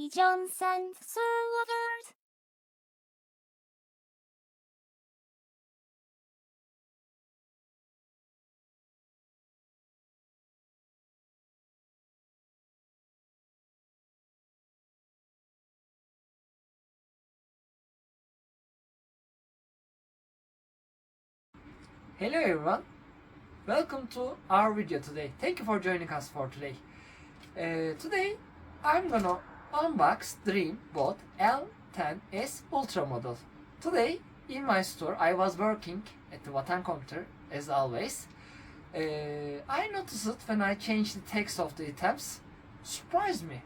Stations and servers. Hello everyone, welcome to our video today. Thank you for joining us for today. Today I'm gonna unbox Dreamebot L10S Ultra model. Today in my store I was working at the Vatan computer as always. I noticed when I changed the text of the items, surprised me.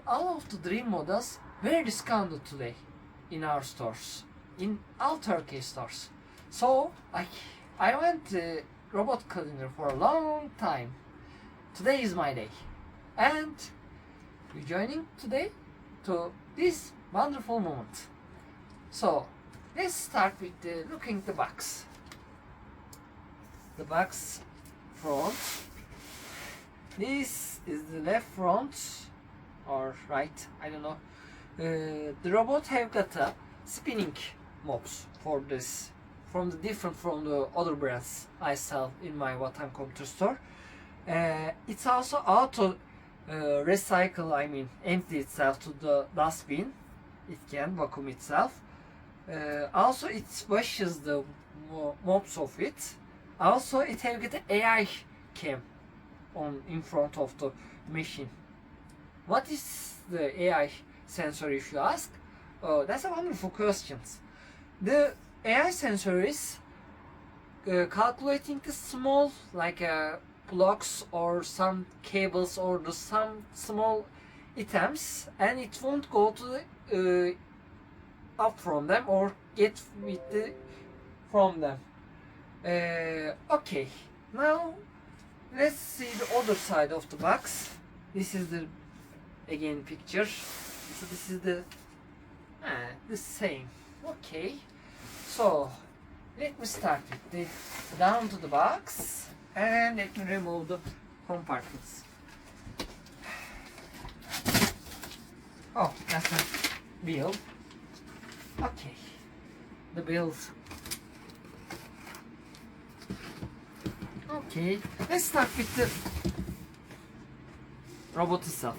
All of the Dream models were discounted today in our stores, in all Turkey stores. So I went to robot cleaner for a long time. Today is my day, and you're joining today to this wonderful moment. So let's start with looking the box. The box front. This is the left front or right, I don't know. The robot have got a spinning mops for this, from the other brands I sell in my Vatan computer store. It's also auto recycle, I mean empty itself to the dustbin. It can vacuum itself. Also it washes the mops of it. Also it have got an AI cam on in front of the machine. What is the AI sensor, if you ask? That's a wonderful question. The AI sensor is calculating the small, like blocks or some cables or some small items, and it won't go to the up from them or get with the from them. Okay, now let's see the other side of the box. This is the again picture. So this is the same. Okay. So let me start with the down to the box and let me remove the compartments. Oh, that's a bill. Okay, the bills. Okay, let's start with the robot itself.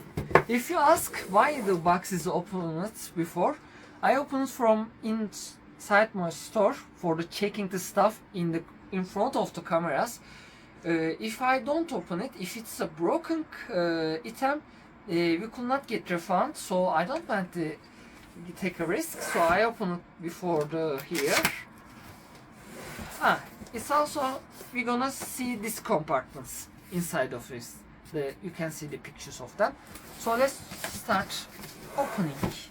If you ask why the box is opened before, I opened it from inside my store for the checking the stuff in front of the cameras. If I don't open it, if it's a broken item, we could not get refund. So I don't want to take a risk. So I open it before the here. It's also we're gonna see these compartments inside of this. You can see the pictures of them. So let's start opening it.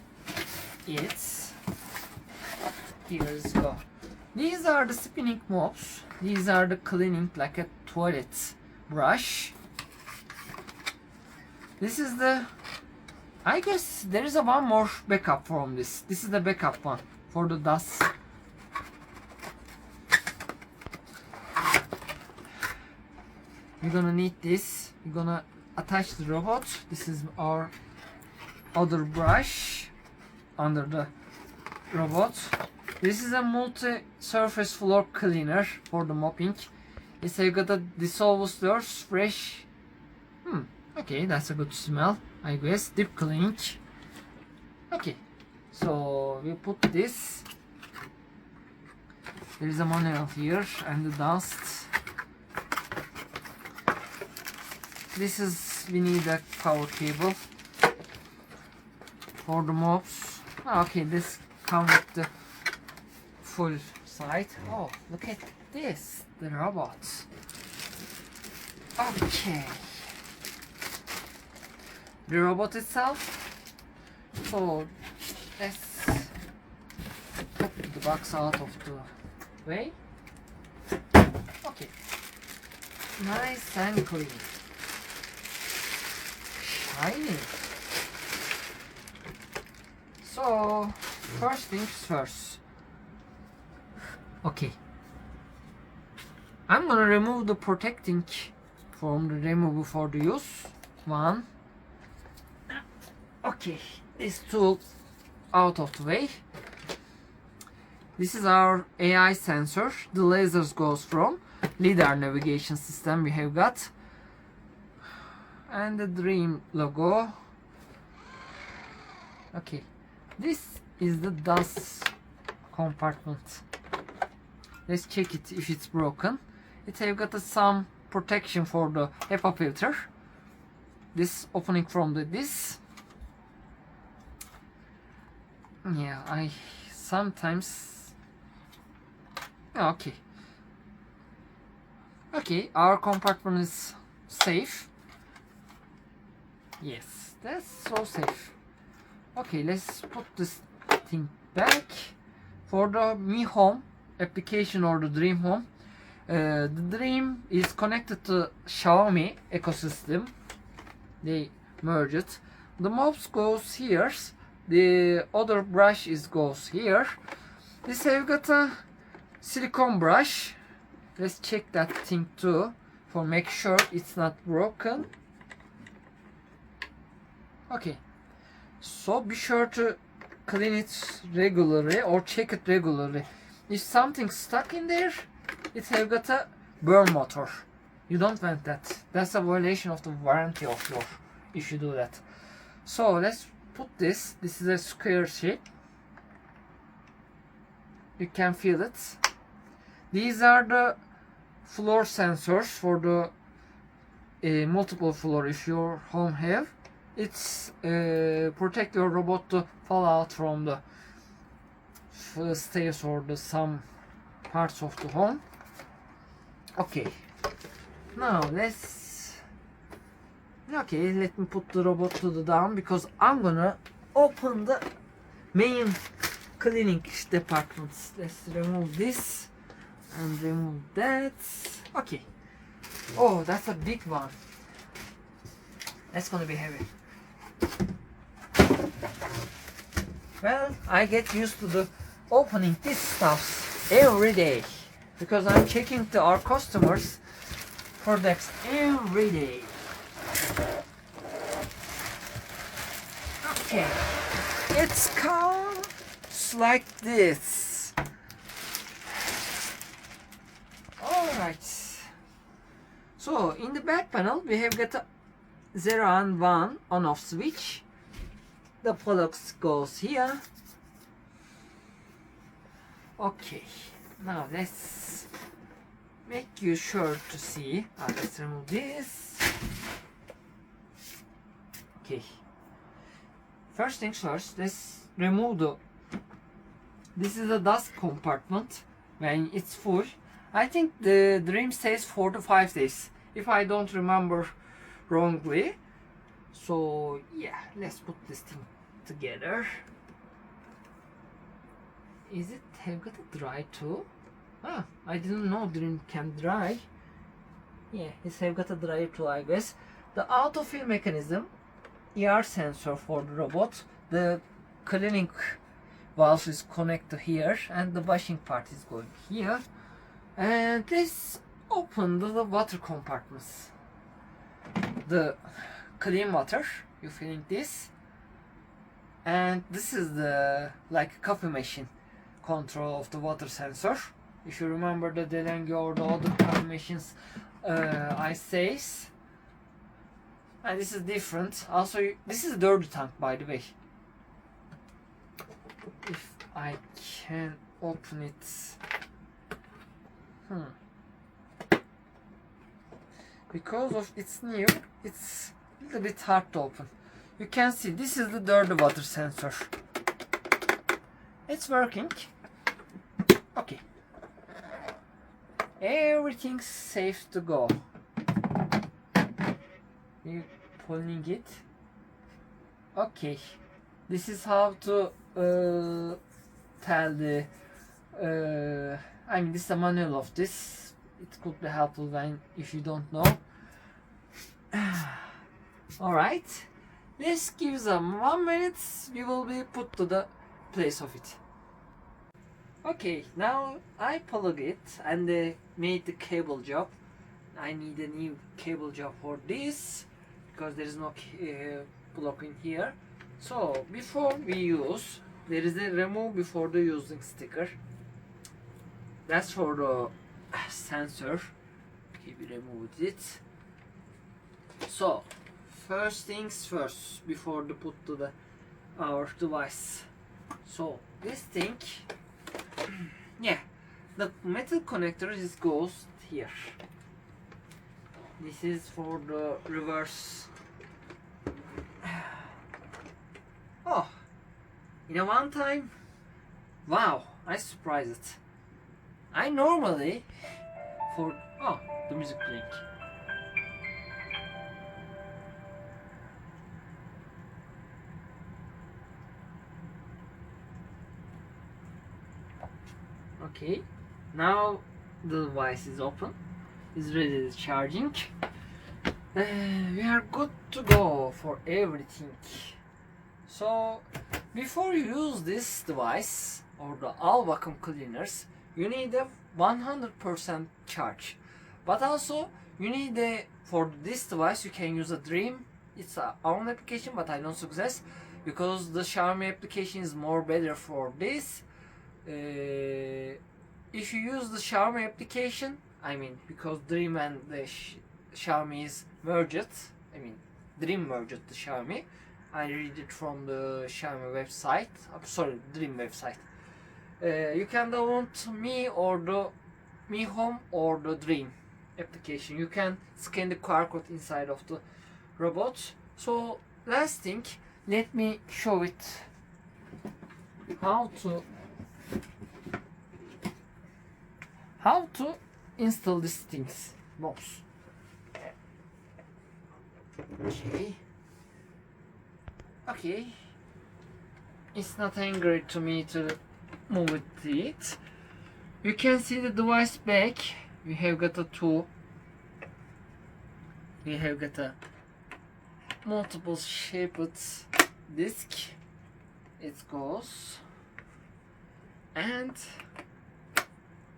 Here's go. These are the spinning mops. These are the cleaning, like a toilet brush. This is the, I guess there is a one more backup from this. This is the backup one for the dust. We're gonna need this. We're gonna attach the robot. This is our other brush under the robot. This is a multi-surface floor cleaner for the mopping. It's got a dissolves doors, fresh. Okay, that's a good smell, I guess. Deep cleaning. Okay, so we put this. There is a manual here and the dust. This is, we need a power cable for the mops. Okay, this comes with the full side. Oh, look at this, the robots. Okay, the robot itself. So let's put the box out of the way. Okay, nice and clean. Shiny. So first things first. Okay, I'm gonna remove the protecting from the removal for the use. One. Okay, this tool out of the way. This is our AI sensor. The lasers goes from LiDAR navigation system we have got, and the Dream logo. Okay, this is the dust compartment. Let's check it if it's broken. It have got some protection for the HEPA filter. This opening from this. Yeah, I sometimes. Okay. Okay, our compartment is safe. Yes, that's so safe. Okay, let's put this thing back. For the Mi Home application or the Dream Home, the Dream is connected to Xiaomi ecosystem. They merged. The mops goes here. The other brush goes here. This have got a silicone brush. Let's check that thing too for make sure it's not broken. Okay, so be sure to clean it regularly or check it regularly. If something's stuck in there, it have got a burn motor. You don't want that. That's a violation of the warranty of your if you do that. So let's put this. This is a square shape. You can feel it. These are the floor sensors for the multiple floor if your home have. It's protect your robot to fall out from the stairs or the some parts of the home. Okay, now let me put the robot to the down because I'm gonna open the main cleaning departments. Let's remove this and remove that. Okay, oh, that's a big one. That's gonna be heavy. Well, I get used to the opening this stuff every day because I'm checking our customers' products every day. Okay, it's comes like this. Alright, so in the back panel we have got a 0 and 1 on-off switch. The plugs goes here. Okay, now let's make you sure to see. Let's remove this. Okay, first things first, let's remove this is the dust compartment. When it's full, I think the Dream says 4 to 5 days if I don't remember wrongly. So yeah, let's put this thing together. Is it have got a dry too? Ah, I didn't know Dream can dry. Yeah, it's have got a dry too, I guess. The autofill mechanism, ER sensor for the robot. The cleaning valve is connected here, and the washing part is going here. And this open the water compartments. The clean water, you feeling this, and this is the like coffee machine control of the water sensor. If you remember the Delange or the other coffee machines I says, and this is different. Also, this is a dirty tank, by the way. If I can open it, because of it's new, it's a little bit hard to open. You can see this is the dirty water sensor. It's working. Okay, everything's safe to go. You pulling it. Okay, this is how to tell the I mean, this is a manual of this. It could be helpful when if you don't know. Alright, let's give them 1 minute. We will be put to the place of it. Okay, now I plug it and made the cable job. I need a new cable job for this because there is no plug in here. So before we use, there is a remove before the using sticker. That's for the sensor. Okay, we removed it. So first things first, before the put to the our device. So this thing, yeah, the metal connector just goes here. This is for the reverse. Oh, in a one time, wow, I surprised. I normally for the music playing. Okay, now the device is open, is ready to charging. We are good to go for everything. So before you use this device or the all vacuum cleaners, you need a 100% charge. But also you need a, for this device you can use a Dream. It's our own application, but I don't suggest because the Xiaomi application is more better for this. If you use the Xiaomi application, I mean, because Dream and the Xiaomi is merged, I mean, Dream merged the Xiaomi. I read it from the Xiaomi website. Sorry, Dream website. You can download Me or the Mi Home or the Dream application. You can scan the QR code inside of the robot. So last thing, let me show it how to install these things, mops. Okay, it's not angry to me to move it. You can see the device back. We have got a two. We have got a multiple shaped disc. It goes and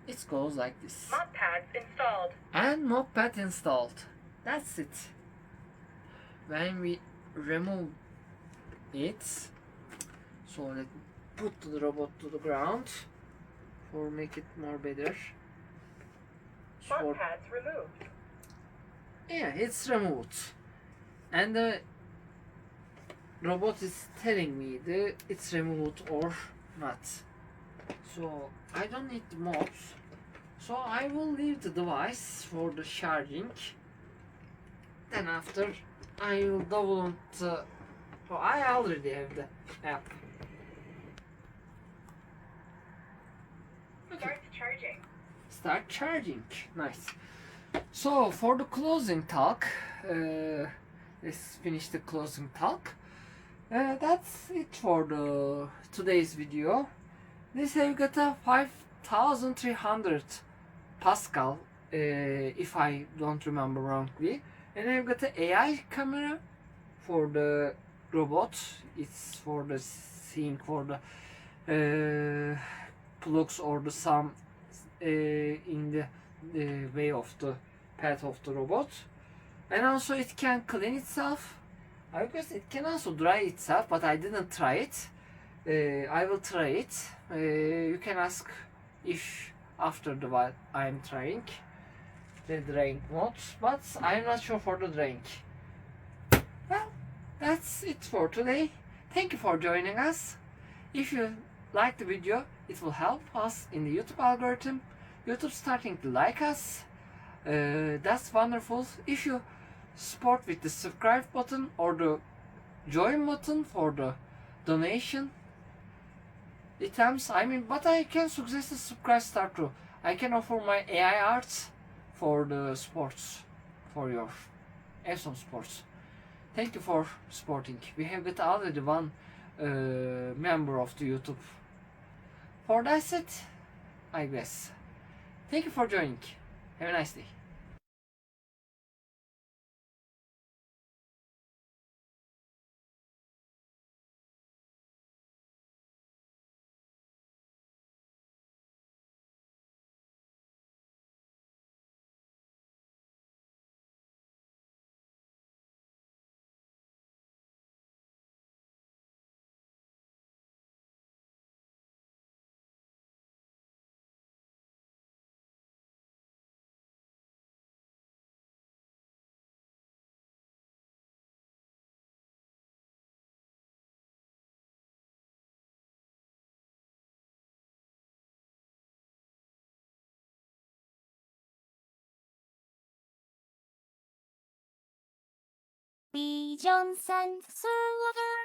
it goes like this. Mop pads installed. And mop pad installed. That's it. When we remove it, so let me put the robot to the ground for make it more better. Mop pads removed. Yeah, it's removed, and the robot is telling me that it's removed or not. So I don't need the mops. So I will leave the device for the charging. Then after I will download. Oh, I already have the app. Okay. Start charging. Start charging. Nice. So for the closing talk, let's finish the closing talk. That's it for the today's video. This have got a 5300 Pascal, if I don't remember wrongly, and I've got an AI camera for the robot. It's for the seeing for the plugs or the some in the way of the path of the robot, and also it can clean itself. I guess it can also dry itself, but I didn't try it. I will try it. You can ask if after the what I'm trying the drying mode, but I'm not sure for the drying. Well, that's it for today. Thank you for joining us. If you like the video, it will help us in the YouTube algorithm. YouTube starting to like us. That's wonderful. If you support with the subscribe button or the join button for the donation items, but I can suggest the subscribe start too. I can offer my AI arts for the sports, for your awesome sports. Thank you for supporting. We have got already one member of the YouTube. For that's it, I guess. Thank you for joining. Have a nice day. Stations and Robot.